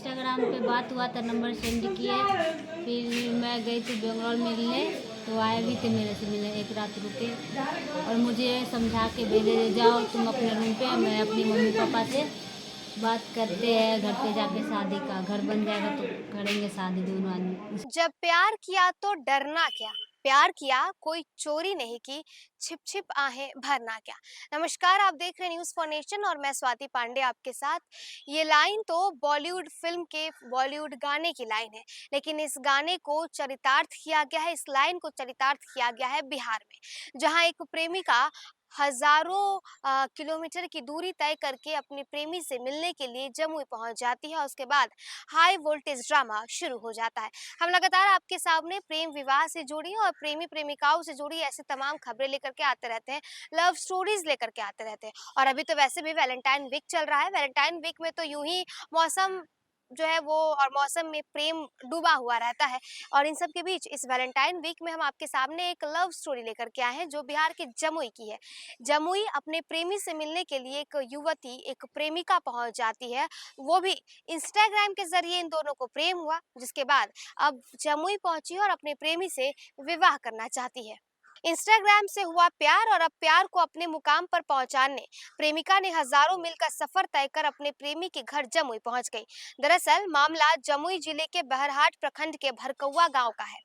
Instagram पे बात हुआ था, नंबर सेंड किए। फिर मैं गई थी बेंगलोर मिलने, तो आए भी थे मेरे से मिलने, एक रात रुके और मुझे समझा के भेजे, जाओ तुम अपने रूम पे, मैं अपनी मम्मी पापा से बात करते हैं, घर पे जाके शादी का, घर बन जाएगा तो करेंगे शादी दोनों आदमी। जब प्यार किया तो डरना क्या, प्यार किया कोई चोरी नहीं की, छिप छिप आहें भरना क्या। नमस्कार, आप देख रहे न्यूज़ फॉर नेशन और मैं स्वाति पांडे आपके साथ। ये लाइन तो बॉलीवुड फिल्म के बॉलीवुड गाने की लाइन है, लेकिन इस गाने को चरितार्थ किया गया है, इस लाइन को चरितार्थ किया गया है बिहार में, जहां एक प्रेमिका हजारों किलोमीटर की दूरी तय करके अपने प्रेमी से मिलने के लिए जमुई पहुंच जाती है और उसके बाद हाई वोल्टेज ड्रामा शुरू हो जाता है। हम लगातार आपके सामने प्रेम विवाह से जुड़ी और प्रेमी प्रेमिकाओं से जुड़ी ऐसी तमाम खबरें लेकर के आते रहते हैं, लव स्टोरीज लेकर के आते रहते हैं। और अभी तो वैसे भी वैलेंटाइन वीक चल रहा है, वैलेंटाइन वीक में तो यूं ही मौसम जो है वो और मौसम में प्रेम डूबा हुआ रहता है। और इन सब के बीच इस वैलेंटाइन वीक में हम आपके सामने एक लव स्टोरी लेकर के आए हैं जो बिहार के जमुई की है। जमुई अपने प्रेमी से मिलने के लिए एक युवती, एक प्रेमिका पहुंच जाती है, वो भी इंस्टाग्राम के जरिए इन दोनों को प्रेम हुआ, जिसके बाद अब जमुई पहुंची और अपने प्रेमी से विवाह करना चाहती है। इंस्टाग्राम से हुआ प्यार और अब प्यार को अपने मुकाम पर पहुंचाने प्रेमिका ने हजारों मील का सफर तय कर अपने प्रेमी के घर जमुई पहुंच गई। दरअसल मामला जमुई जिले के बहरहाट प्रखंड के भरकौआ गांव का है,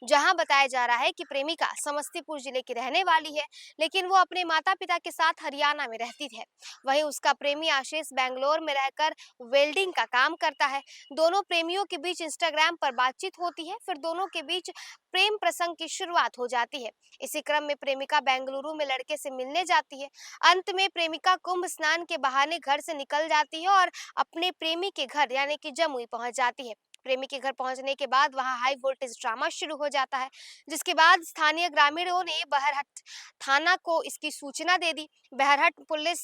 जहां बताया जा रहा है कि प्रेमिका समस्तीपुर जिले की रहने वाली है, लेकिन वो अपने माता पिता के साथ हरियाणा में रहती है। वहीं उसका प्रेमी आशीष बेंगलोर में रहकर वेल्डिंग का काम करता है। दोनों प्रेमियों के बीच इंस्टाग्राम पर बातचीत होती है, फिर दोनों के बीच प्रेम प्रसंग की शुरुआत हो जाती है। इसी क्रम में प्रेमिका बेंगलुरु में लड़के से मिलने जाती है। अंत में प्रेमिका कुंभ स्नान के बहाने घर से निकल जाती है और अपने प्रेमी के घर यानी कि जमुई पहुंच जाती है। प्रेमी के घर पहुंचने के बाद वहां हाई वोल्टेज ड्रामा शुरू हो जाता है, जिसके बाद स्थानीय ग्रामीणों ने बहरहट थाना को इसकी सूचना दे दी। बहरहट पुलिस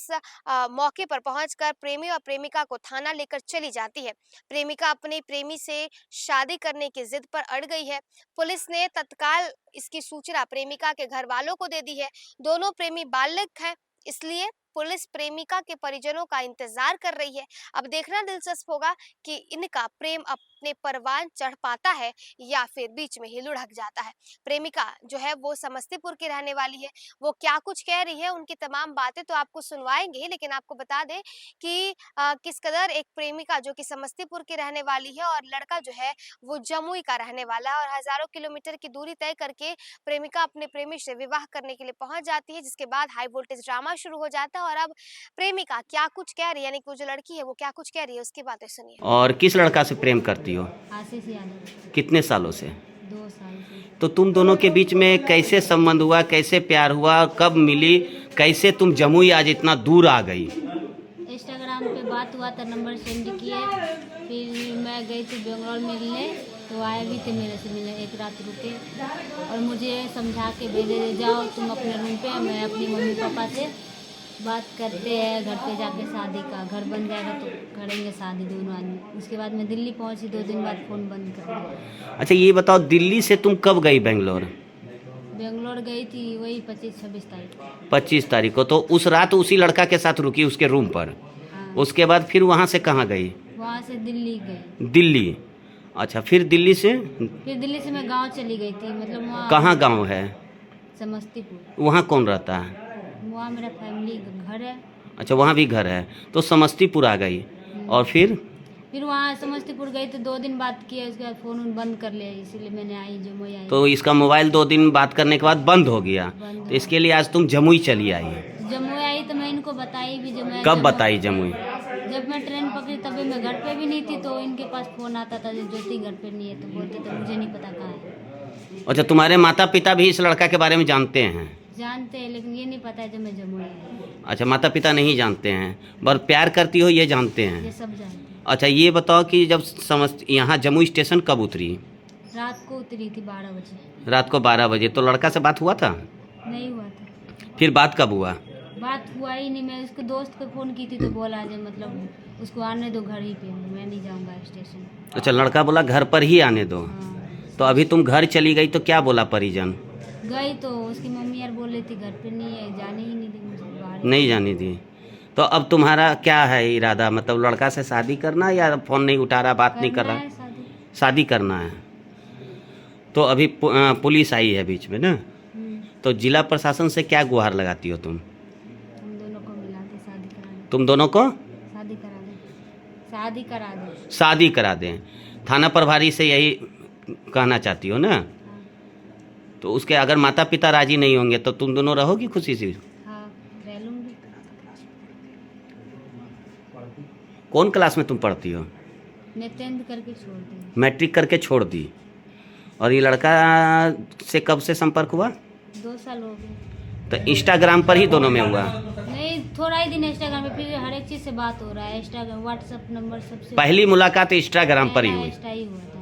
मौके पर पहुंचकर प्रेमी और प्रेमिका को थाना लेकर चली जाती है। प्रेमिका अपने प्रेमी से शादी करने की जिद पर अड़ गई है। पुलिस ने तत्काल इसकी सूचना प्रेमिका के घर वालों को दे दी है। दोनों प्रेमी बालिग हैं, इसलिए पुलिस प्रेमिका के परिजनों का इंतजार कर रही है। अब देखना दिलचस्प होगा कि इनका प्रेम अपने परवान चढ़ पाता है या फिर बीच में ही लुढ़क जाता है। प्रेमिका जो है वो समस्तीपुर की रहने वाली है, वो क्या कुछ कह रही है, उनकी तमाम बातें तो आपको सुनवाएंगे, लेकिन आपको बता दें कि किस कदर एक प्रेमिका जो कि समस्तीपुर की रहने वाली है और लड़का जो है वो जमुई का रहने वाला है और हजारों किलोमीटर की दूरी तय करके प्रेमिका अपने प्रेमी से विवाह करने के लिए पहुंच जाती है, जिसके बाद हाई वोल्टेज ड्रामा शुरू हो जाता है। और अब प्रेमिका क्या कुछ कह रही है, यानी कि वो जो लड़की है वो क्या कुछ कह रही है, उसकी बातें सुनिए। और किस लड़का से प्रेम करती हो? आशीष यादव। कितने सालों से? 2 साल से। तो तुम दोनों के बीच में कैसे संबंध हुआ, कैसे प्यार हुआ, कब मिली, कैसे तुम जमुई आज इतना दूर आ गई? इंस्टाग्राम पे बात हुआ था, नंबर सेंड किए। फिर मैं गई थी बेंगलोर मिलने, तो आए भी थे मेरे से मिलने, एक रात रुके और मुझे समझा के भेजे, जाओ तुम अपने रूम पे, मैं अपनी मम्मी पापा से बात करते हैं, घर पे जाके शादी का, घर बन जाएगा तो करेंगे शादी दोनों आदमी। उसके बाद मैं दिल्ली पहुंची, 2 दिन बाद फ़ोन बंद कर दिया। अच्छा ये बताओ, दिल्ली से तुम कब गई बेंगलोर? बेंगलोर गई थी वही 25-26 तारीख को। 25 तारीख को। तो उस रात उसी लड़का के साथ रुकी उसके रूम पर? हाँ। उसके बाद फिर वहाँ से कहाँ गई? वहाँ से दिल्ली गई। दिल्ली। अच्छा, फिर दिल्ली से? फिर दिल्ली से मैं गांव चली गई थी, मतलब वहाँ। कहाँ गांव है? समस्तीपुर। वहाँ कौन रहता है? वहाँ मेरा फैमिली घर है। अच्छा, वहाँ भी घर है, तो समस्तीपुर आ गई। और फिर वहाँ समस्तीपुर गई तो 2 दिन बात किया, उसके बाद फ़ोन बंद कर लिया, इसीलिए मैंने आई जमुई आई। तो इसका मोबाइल 2 दिन बात करने के बाद बंद हो गया, बंद तो इसके लिए आज तुम जमुई चली आई? जमुई आई तो मैं इनको बताई भी, कब बताई जमुई? जब मैं ट्रेन पकड़ी तभी मैं घर पे भी नहीं थी, तो इनके पास फ़ोन आता था, ज्योति घर पे नहीं है, तो बोलते थे मुझे नहीं पता कहाँ है। अच्छा, तुम्हारे माता पिता भी इस लड़का के बारे में जानते हैं? जानते हैं, लेकिन ये नहीं पता है जब मैं जमुई आई। अच्छा, माता पिता नहीं जानते हैं, पर प्यार करती हो ये जानते हैं? ये सब जानते हैं। अच्छा ये बताओ कि जब यहाँ जमुई स्टेशन कब उतरी? रात को उतरी थी 12 बजे। रात को 12 बजे। तो लड़का से बात हुआ था? नहीं हुआ था। फिर बात कब हुआ? बात हुआ ही नहीं। मैं उसके दोस्त को फ़ोन की थी तो बोला जो मतलब उसको आने दो घर ही पे, मैं नहीं जाऊंगा स्टेशन। अच्छा, लड़का बोला घर पर ही आने दो। हाँ। तो अभी तुम घर चली गई तो क्या बोला परिजन? गई तो उसकी मम्मी यार बोल रही थी घर पे नहीं है, जाने ही नहीं दी मुझे बाहर। नहीं जाने दी। तो अब तुम्हारा क्या है इरादा, मतलब लड़का से शादी करना या फ़ोन नहीं उठा रहा, बात नहीं कर करना रहा? है शादी। शादी करना है। तो अभी पुलिस आई है बीच में ना, तो जिला प्रशासन से क्या गुहार लगाती हो तुम? हम दोनों को मिला के शादी करा दे। तुम दोनों को शादी करा दे। शादी करा दे। शादी करा दें। थाना प्रभारी से यही कहना चाहती हो ना? हाँ। तो उसके अगर माता पिता राजी नहीं होंगे तो तुम दोनों रहोगी खुशी से? हाँ रह लूँगी। कौन क्लास में तुम पढ़ती हो? मैं 10th करके छोड़ दी। मैट्रिक करके छोड़ दी। और ये लड़का से कब से संपर्क हुआ? 2 साल हो गए। तो इंस्टाग्राम पर ही दोनों में हुआ? नहीं थोड़ा ही दिन इंस्टाग्राम पे, फिर हर एक चीज़ से बात हो रहा है। इंस्टाग्राम व्हाट्सएप नंबर सबसे पहली मुलाकात इंस्टाग्राम पर ही हुई? इंस्टा ही हुआ था।